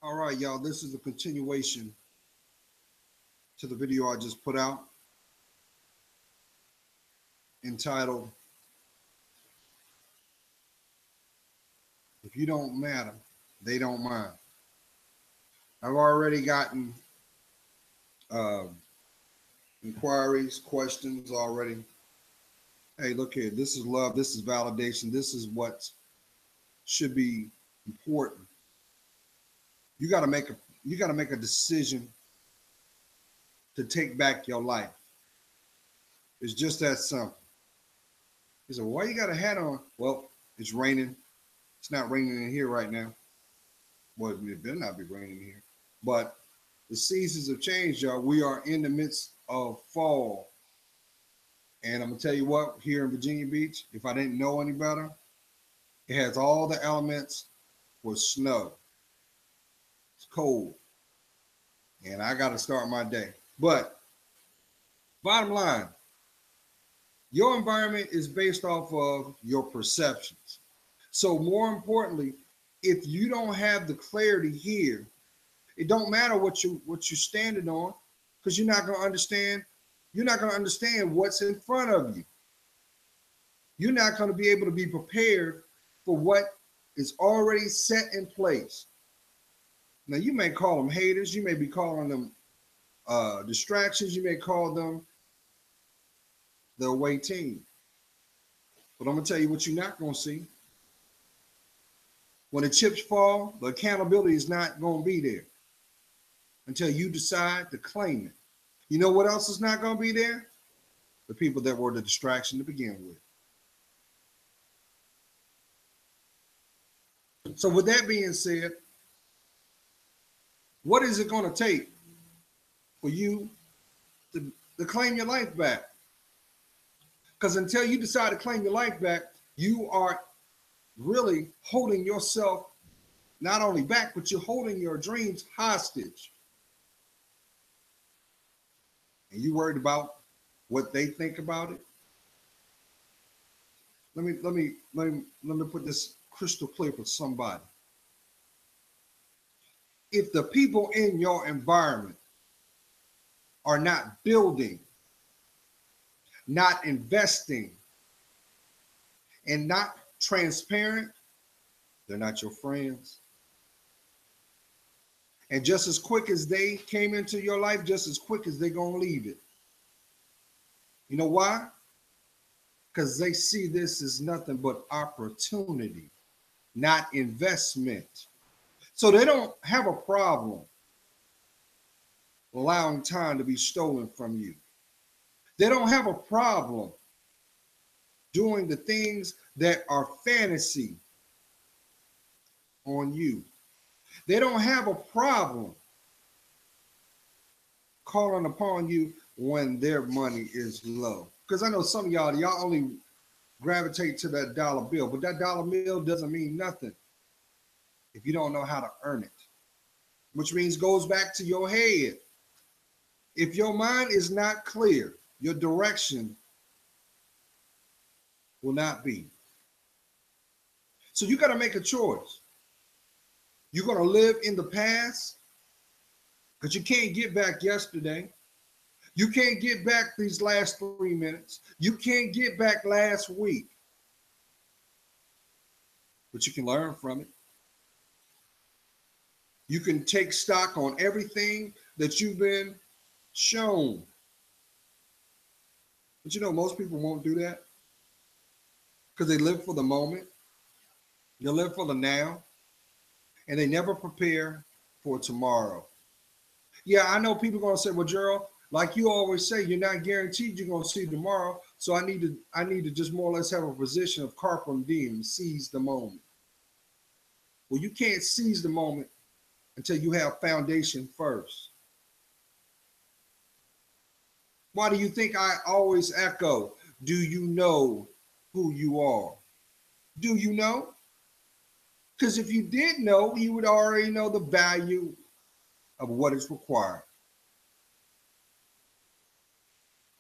All right, y'all, this is a continuation to the video I just put out entitled, If You Don't Matter, They Don't Mind. I've already gotten uh, inquiries, questions already. Hey, look here, this is love, this is validation, this is what should be important. You got to make a decision to take back your life. It's just that simple. He said, "Why you got a hat on?" Well, it's raining. It's not raining in here right now. Well, it better not be raining here. But the seasons have changed, y'all. We are in the midst of fall. And I'm going to tell you what, here in Virginia Beach, if I didn't know any better, it has all the elements for snow. It's cold. And I got to start my day. But bottom line, your environment is based off of your perceptions. So more importantly, if you don't have the clarity here, it don't matter what you're standing on, because you're not going to understand. You're not going to understand what's in front of you. You're not going to be able to be prepared for what is already set in place. Now, you may call them haters. You may be calling them distractions. You may call them the away team. But I'm going to tell you what you're not going to see. When the chips fall, the accountability is not going to be there until you decide to claim it. You know what else is not going to be there? The people that were the distraction to begin with. So with that being said, what is it going to take for you to claim your life back? Because until you decide to claim your life back, you are really holding yourself not only back, but you're holding your dreams hostage. And you worried about what they think about it? Let me put this crystal clear for somebody. If the people in your environment are not building, not investing, and not transparent, they're not your friends. And just as quick as they came into your life, just as quick as they're going to leave it. You know why? Because they see this as nothing but opportunity, not investment. So they don't have a problem allowing time to be stolen from you. They don't have a problem doing the things that are fantasy on you. They don't have a problem calling upon you when their money is low. Because I know some of y'all only gravitate to that dollar bill, but that dollar bill doesn't mean nothing if you don't know how to earn it, which means goes back to your head. If your mind is not clear, your direction will not be. So you got to make a choice. You're going to live in the past because you can't get back yesterday. You can't get back these last 3 minutes. You can't get back last week. But you can learn from it. You can take stock on everything that you've been shown. But you know, most people won't do that because they live for the moment. They live for the now. And they never prepare for tomorrow. Yeah, I know people are going to say, well, Gerald, like you always say, you're not guaranteed you're going to see tomorrow. So I need to just more or less have a position of carpe diem, seize the moment. Well, you can't seize the moment until you have foundation first. Why do you think I always echo, do you know who you are? Do you know? Because if you did know, you would already know the value of what is required.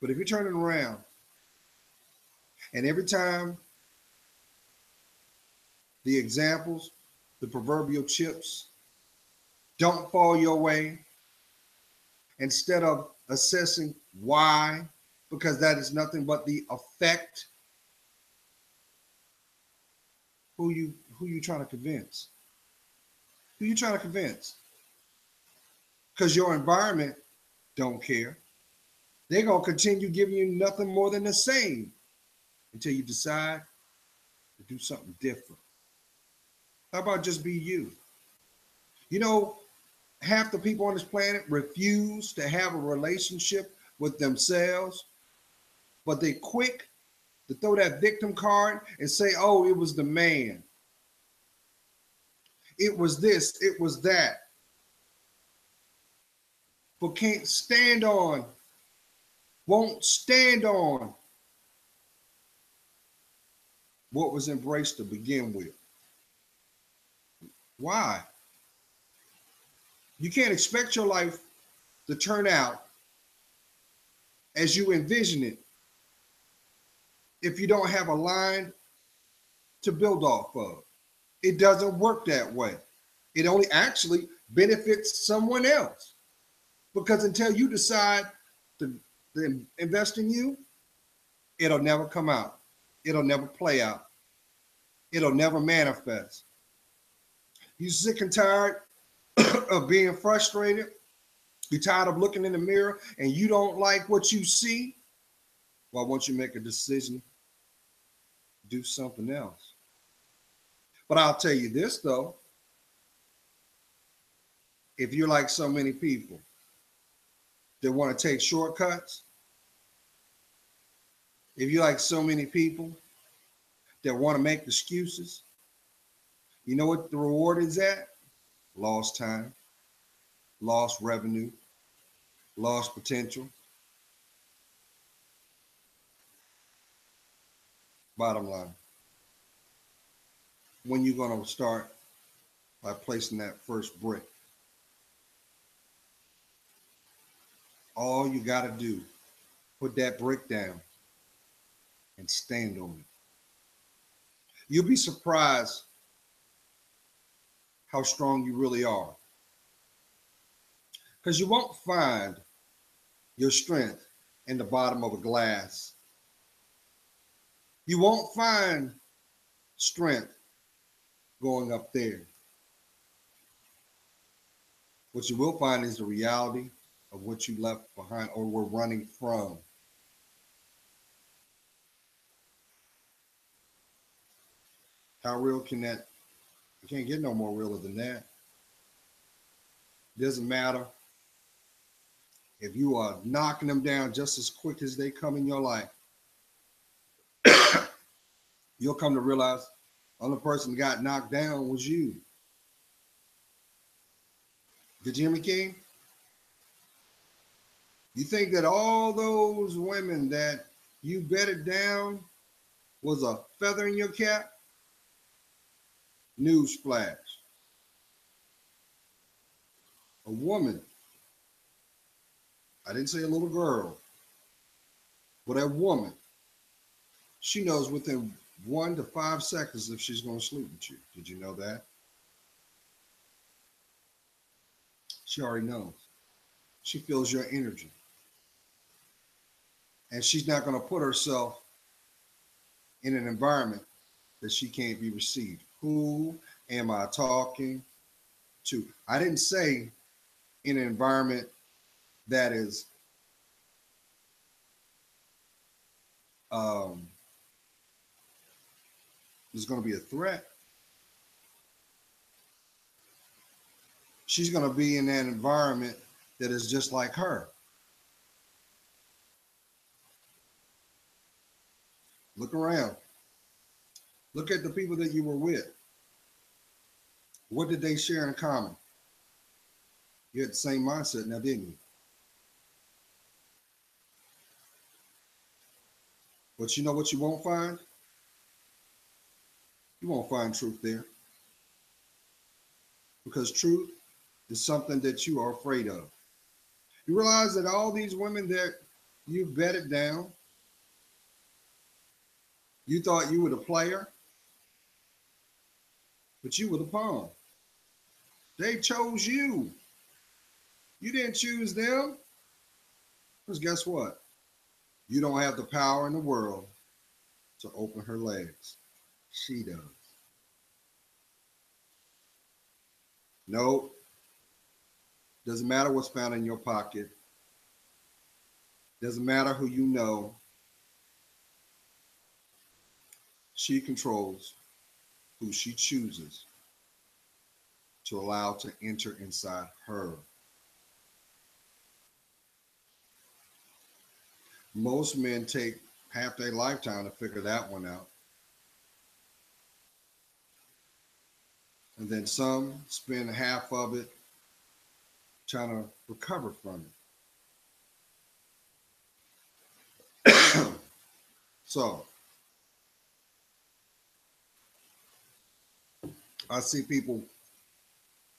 But if you're turning around and every time the examples, the proverbial chips don't fall your way, instead of assessing why, because that is nothing but the effect, who you trying to convince? Who you trying to convince? Because your environment don't care. They're gonna continue giving you nothing more than the same until you decide to do something different. How about just be you? You know, half the people on this planet refuse to have a relationship with themselves, but they quick to throw that victim card and say, oh, it was the man. It was this, it was that. But can't stand on, won't stand on what was embraced to begin with. Why? You can't expect your life to turn out as you envision it if you don't have a line to build off of. It doesn't work that way. It only actually benefits someone else. Because until you decide to invest in you, it'll never come out. It'll never play out. It'll never manifest. You sick and tired of being frustrated. You're tired of looking in the mirror and you don't like what you see. Well, once you make a decision, do something else. But I'll tell you this, though. If you're like so many people that want to take shortcuts, if you're like so many people that want to make excuses, you know what the reward is at? Lost time, lost revenue, lost potential. Bottom line, when you're going to start by placing that first brick, all you got to do, put that brick down and stand on it. You'll be surprised how strong you really are. Because you won't find your strength in the bottom of a glass. You won't find strength going up there. What you will find is the reality of what you left behind or were running from. How real can that? You can't get no more realer than that. It doesn't matter if you are knocking them down just as quick as they come in your life. You'll come to realize the only person that got knocked down was you. Did you hear me, King? You think that all those women that you bedded down was a feather in your cap? Newsflash. A woman, I didn't say a little girl, but a woman, she knows within 1 to 5 seconds if she's going to sleep with you. Did you know that? She already knows. She feels your energy. And she's not going to put herself in an environment that she can't be received. Who am I talking to? I didn't say in an environment that is there's going to be a threat. She's going to be in that environment that is just like her. Look around. Look at the people that you were with. What did they share in common? You had the same mindset now, didn't you? But you know what you won't find? You won't find truth there. Because truth is something that you are afraid of. You realize that all these women that you bedded down, you thought you were the player, but you were the pawn. They chose you. You didn't choose them. Because guess what? You don't have the power in the world to open her legs. She does. No, doesn't matter what's found in your pocket. Doesn't matter who you know. She controls who she chooses to allow to enter inside her. Most men take half their lifetime to figure that one out. And then some spend half of it trying to recover from it. So I see people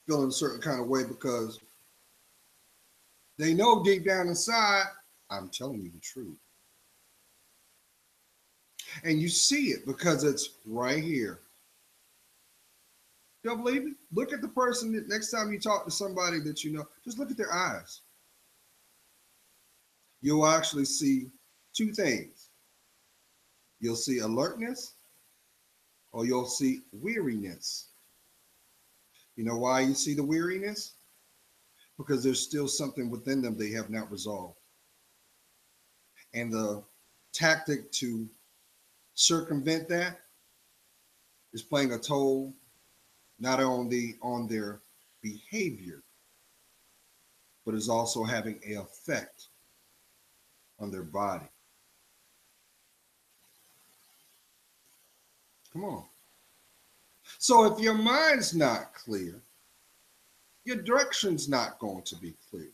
feeling a certain kind of way because they know deep down inside, I'm telling you the truth. And you see it because it's right here. Don't believe it? Look at the person that next time you talk to somebody that you know, just look at their eyes. You'll actually see two things. You'll see alertness or you'll see weariness. You know why you see the weariness? Because there's still something within them they have not resolved. And the tactic to circumvent that is playing a toll not only on their behavior, but is also having an effect on their body. Come on. So if your mind's not clear, your direction's not going to be clear.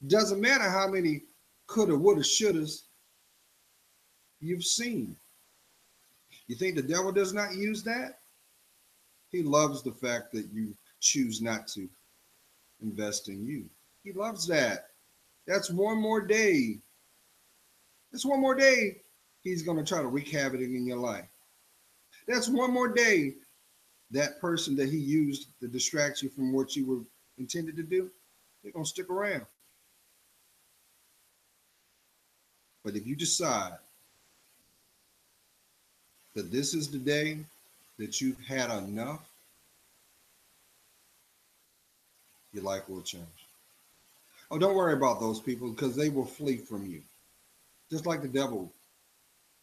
Doesn't matter how many coulda, woulda, shouldas you've seen. You think the devil does not use that? He loves the fact that you choose not to invest in you. He loves that. That's one more day. That's one more day he's going to try to wreak havoc in your life. That's one more day that person that he used to distract you from what you were intended to do, they're going to stick around. But if you decide that this is the day that you've had enough, your life will change. Oh, don't worry about those people because they will flee from you. Just like the devil.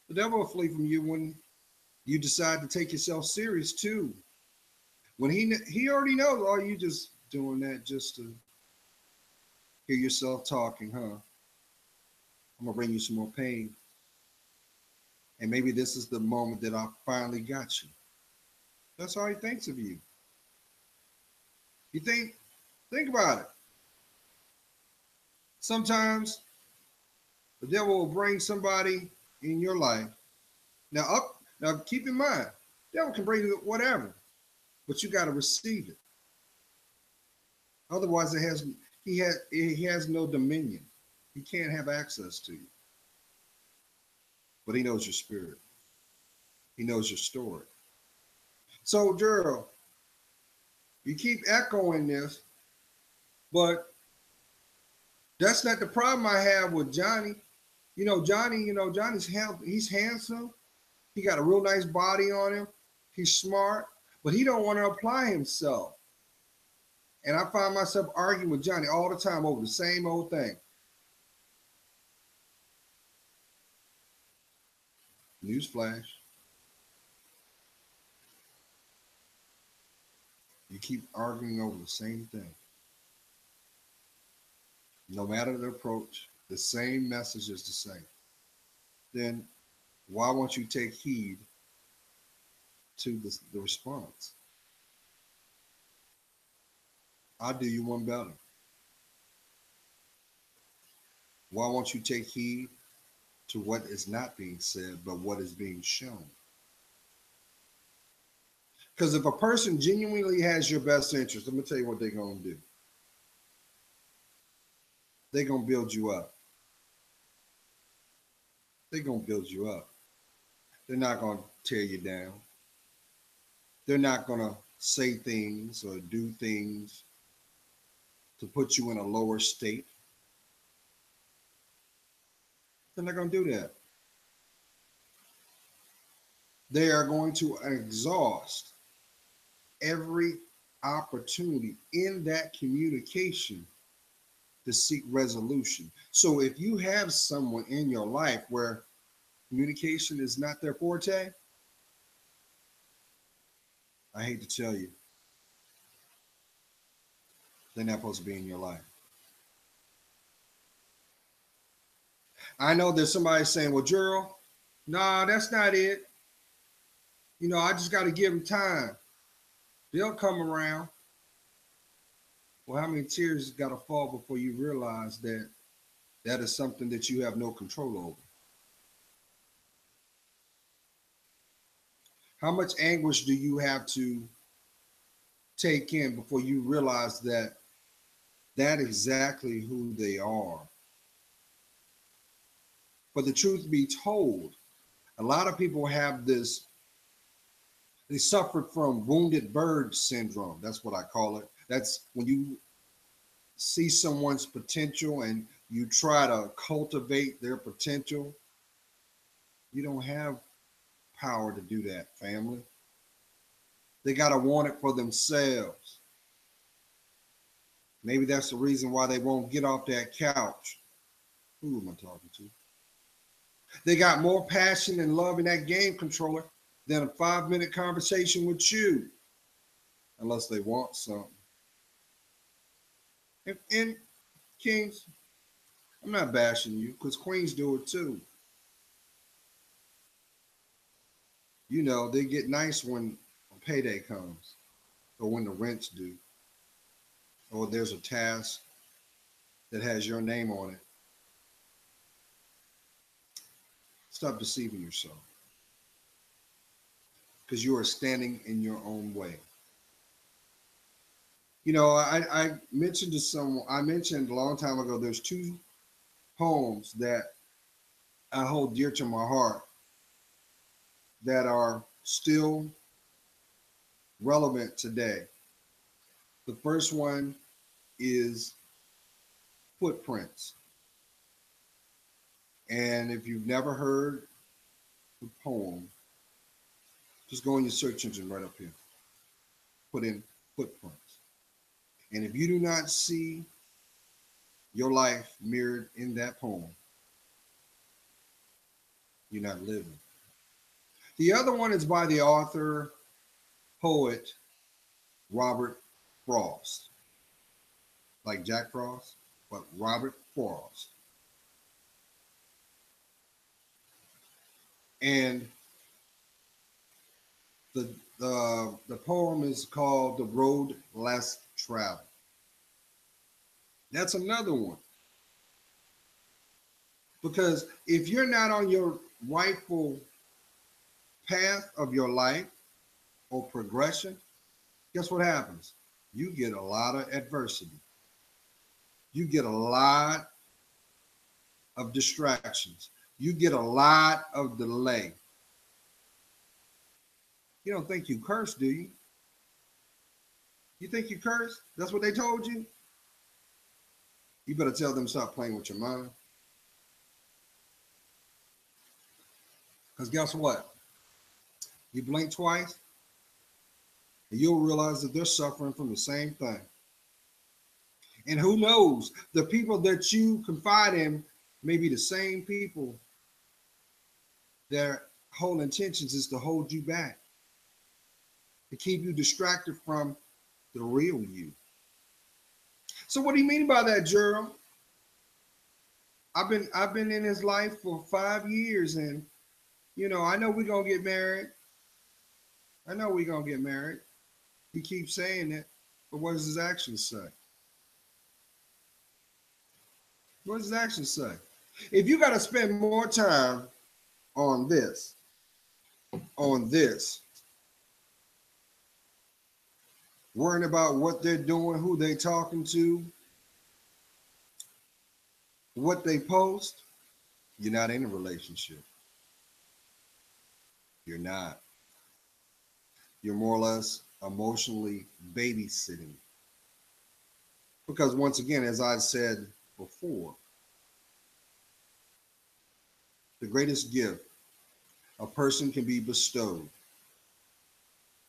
The devil will flee from you when you decide to take yourself serious too. When he already knows, oh, you just doing that just to hear yourself talking, huh? I'm gonna bring you some more pain. And maybe this is the moment that I finally got you. That's how he thinks of you. You think about it. Sometimes the devil will bring somebody in your life. Now keep in mind, the devil can bring you whatever, but you got to receive it. Otherwise, he has no dominion. He can't have access to you. But he knows your spirit. He knows your story. So, Gerald, you keep echoing this, but that's not the problem I have with Johnny. Johnny's he's handsome. He got a real nice body on him. He's smart, but he don't want to apply himself. And I find myself arguing with Johnny all the time over the same old thing. Newsflash. You keep arguing over the same thing. No matter the approach, the same message is the same. Then why won't you take heed to the response? I'll do you one better. Why won't you take heed to what is not being said, but what is being shown? Because if a person genuinely has your best interest, let me tell you what they're going to do. They're going to build you up. They're going to build you up. They're not going to tear you down. They're not going to say things or do things to put you in a lower state, they're not going to do that. They are going to exhaust every opportunity in that communication to seek resolution. So if you have someone in your life where communication is not their forte, I hate to tell you, they're not supposed to be in your life. I know there's somebody saying, well, Gerald, nah, that's not it. You know, I just got to give them time. They'll come around. Well, how many tears got to fall before you realize that that is something that you have no control over? How much anguish do you have to take in before you realize that that exactly who they are? For the truth be told, a lot of people have this, they suffered from wounded bird syndrome. That's what I call it. That's when you see someone's potential and you try to cultivate their potential. You don't have power to do that, family. They got to want it for themselves. Maybe that's the reason why they won't get off that couch. Who am I talking to? They got more passion and love in that game controller than a 5-minute conversation with you, unless they want something. And kings, I'm not bashing you because queens do it too. You know, they get nice when payday comes or when the rents due or there's a task that has your name on it. Stop deceiving yourself because you are standing in your own way. You know, I mentioned to someone, I mentioned a long time ago, there's two poems that I hold dear to my heart that are still relevant today. The first one is Footprints. And if you've never heard the poem, just go in your search engine right up here. Put in Footprints. And if you do not see your life mirrored in that poem, you're not living. The other one is by the author, poet, Robert Frost. Like Jack Frost, but Robert Frost. And the poem is called The Road Less Traveled. That's another one. Because if you're not on your rightful path of your life or progression, guess what happens? You get a lot of adversity. You get a lot of distractions. You get a lot of delay. You don't think you cursed, do you? You think you cursed? That's what they told you? You better tell them stop playing with your mind. Because guess what? You blink twice, and you'll realize that they're suffering from the same thing. And who knows, the people that you confide in may be the same people. Their whole intentions is to hold you back, to keep you distracted from the real you. So what do you mean by that, Gerald? I've been in his life for 5 years, and you know, I know we're gonna get married. I know we're gonna get married. He keeps saying it, but what does his actions say? What does his actions say? If you gotta spend more time on this, worrying about what they're doing, who they talking to, what they post, you're not in a relationship. You're not. You're more or less emotionally babysitting. Because once again, as I said before, the greatest gift a person can be bestowed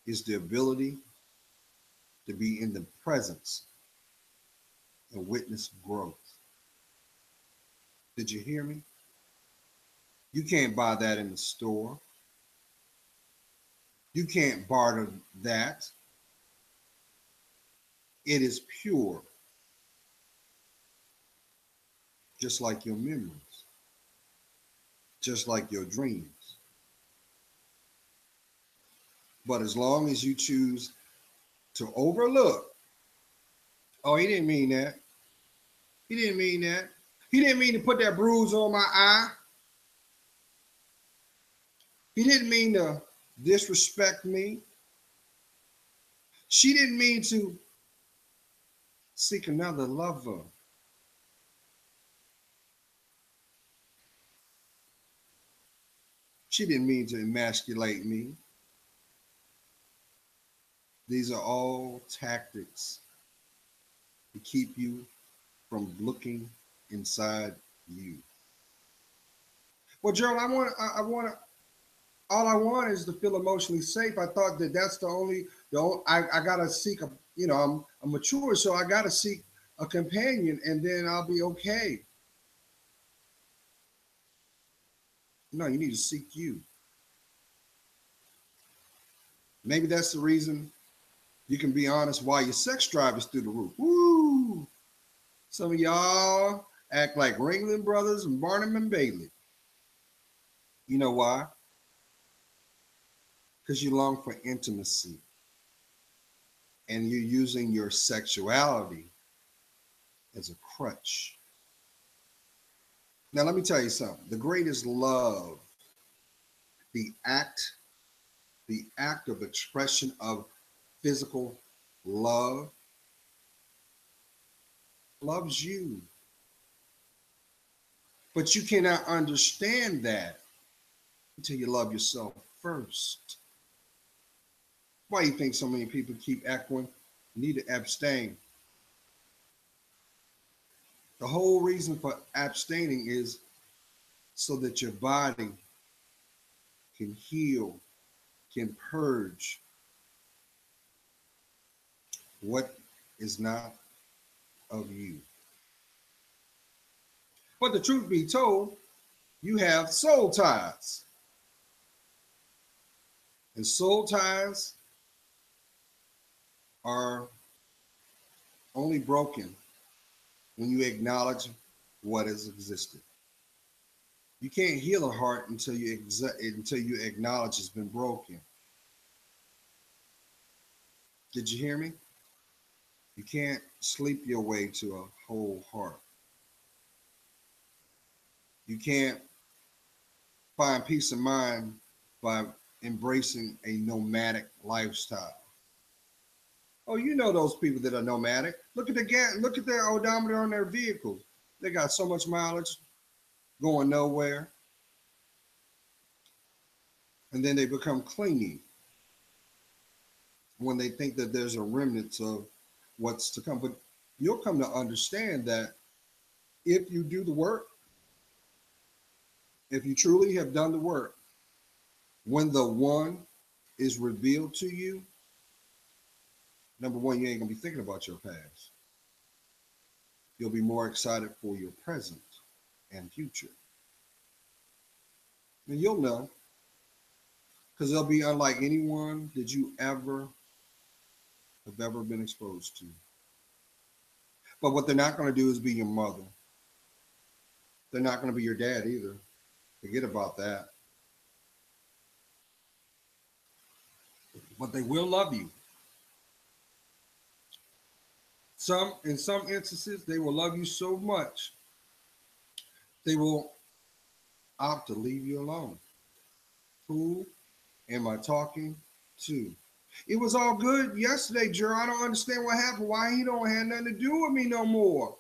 is the ability to be in the presence and witness growth. Did you hear me? You can't buy that in the store. You can't barter that. It is pure, just like your memories, just like your dreams. But as long as you choose to overlook, oh, he didn't mean that. He didn't mean that. He didn't mean to put that bruise on my eye. He didn't mean to disrespect me. She didn't mean to seek another lover. She didn't mean to emasculate me. These are all tactics to keep you from looking inside you. Well, Gerald, all I want is to feel emotionally safe. I thought that that's I gotta seek I'm mature, so I gotta seek a companion, and then I'll be okay. No, you need to seek you. Maybe that's the reason you can be honest why your sex drive is through the roof. Woo! Some of y'all act like Ringling Brothers and Barnum and Bailey. You know why? Because you long for intimacy and you're using your sexuality as a crutch. Now, let me tell you something. The greatest love, the act, the act of expression of physical love, loves you. But you cannot understand that until you love yourself first. Why do you think so many people keep echoing, need to abstain? The whole reason for abstaining is so that your body can heal, can purge what is not of you. But the truth be told, you have soul ties. And soul ties are only broken when you acknowledge what has existed. You can't heal a heart until you acknowledge it's been broken. Did you hear me? You can't sleep your way to a whole heart. You can't find peace of mind by embracing a nomadic lifestyle. Oh, you know those people that are nomadic. Look at their odometer on their vehicles. They got so much mileage going nowhere. And then they become clingy when they think that there's a remnant of what's to come. But you'll come to understand that if you do the work, if you truly have done the work, when the one is revealed to you, number one, you ain't gonna be thinking about your past. You'll be more excited for your present and future. And you'll know, because they'll be unlike anyone that you ever have ever been exposed to. But what they're not going to do is be your mother. They're not going to be your dad either. Forget about that. But they will love you. In some instances, they will love you so much, they will opt to leave you alone. Who am I talking to? It was all good yesterday, Jer. I don't understand what happened. Why he don't have nothing to do with me no more?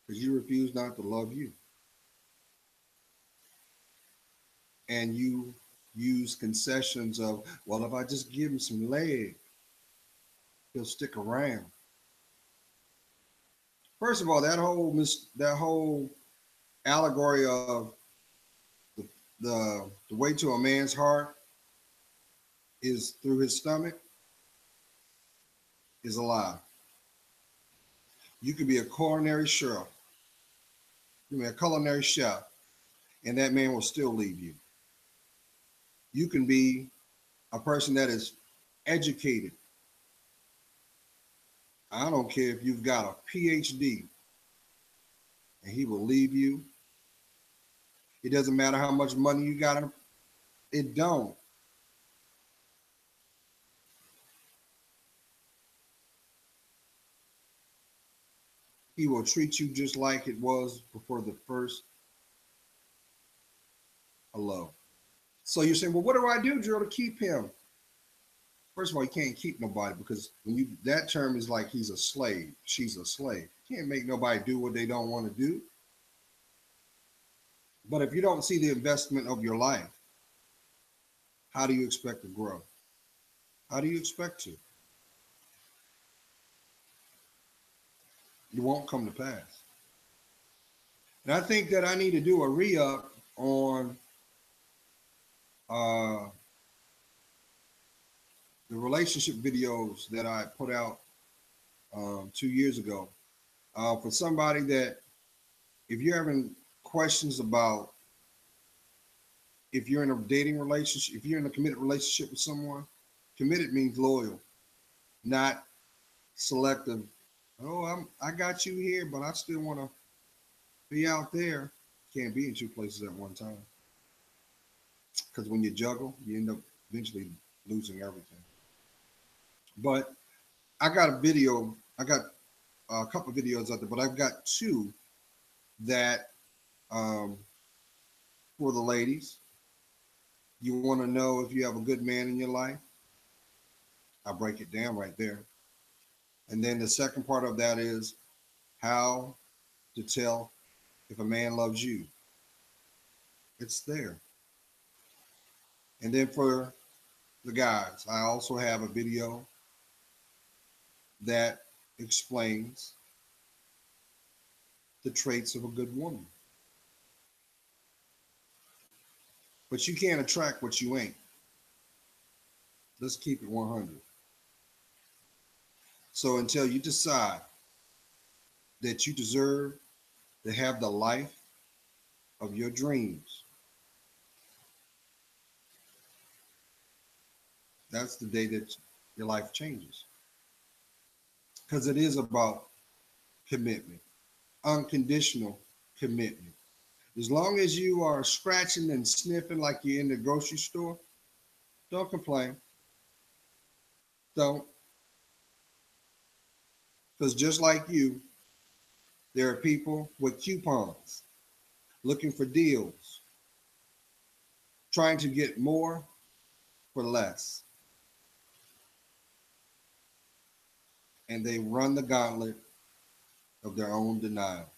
Because you refuse not to love you. And you use concessions of, well, if I just give him some leg, he'll stick around. First of all, that whole allegory of the, the way to a man's heart is through his stomach is a lie. You could be a culinary chef, and that man will still leave you. You can be a person that is educated. I don't care if you've got a PhD, and he will leave you. It doesn't matter how much money you got him. It don't. He will treat you just like it was before the first hello. So you're saying, well, what do I do, Drill, to keep him? First of all, you can't keep nobody because when you that term is like he's a slave, she's a slave. You can't make nobody do what they don't want to do. But if you don't see the investment of your life, how do you expect to grow? How do you expect to? It won't come to pass. And I think that I need to do a re-up on uh, the relationship videos that I put out 2 years ago. For somebody that, if you're having questions about if you're in a dating relationship, if you're in a committed relationship with someone, committed means loyal, not selective. Oh, I got you here, but I still want to be out there. Can't be in two places at one time. Because when you juggle, you end up eventually losing everything. But I got a video. I got a couple of videos out there, but I've got two that um, for the ladies. You want to know if you have a good man in your life? I break it down right there. And then the second part of that is how to tell if a man loves you. It's there. And then for the guys, I also have a video that explains the traits of a good woman. But you can't attract what you ain't. Let's keep it 100. So until you decide that you deserve to have the life of your dreams, that's the day that your life changes. Because it is about commitment, unconditional commitment. As long as you are scratching and sniffing like you're in the grocery store, don't complain. Don't. Because just like you, there are people with coupons looking for deals, trying to get more for less. And they run the gauntlet of their own denial.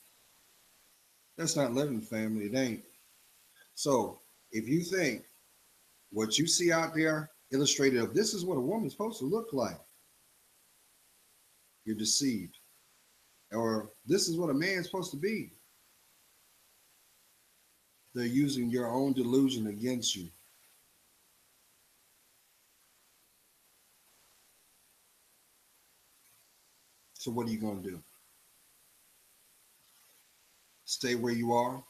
That's not living, family. It ain't. So if you think what you see out there illustrated of this is what a woman's supposed to look like, you're deceived. Or this is what a man's supposed to be. They're using your own delusion against you. So what are you going to do? Stay where you are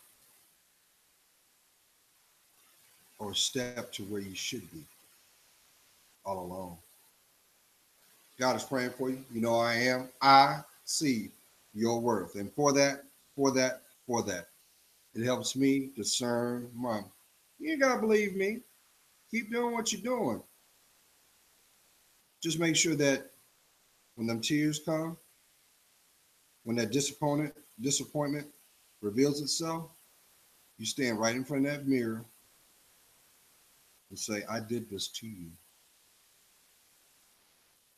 or step to where you should be all alone? God is praying for you. You know I am. I see your worth. And for that, for that, it helps me discern mom. You ain't got to believe me. Keep doing what you're doing. Just make sure that when them tears come, when that disappointment reveals itself, you stand right in front of that mirror and say, I did this to you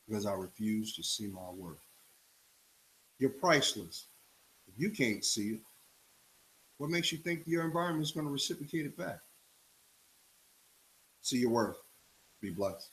because I refuse to see my worth. You're priceless. If you can't see it, what makes you think your environment is going to reciprocate it back? See your worth. Be blessed.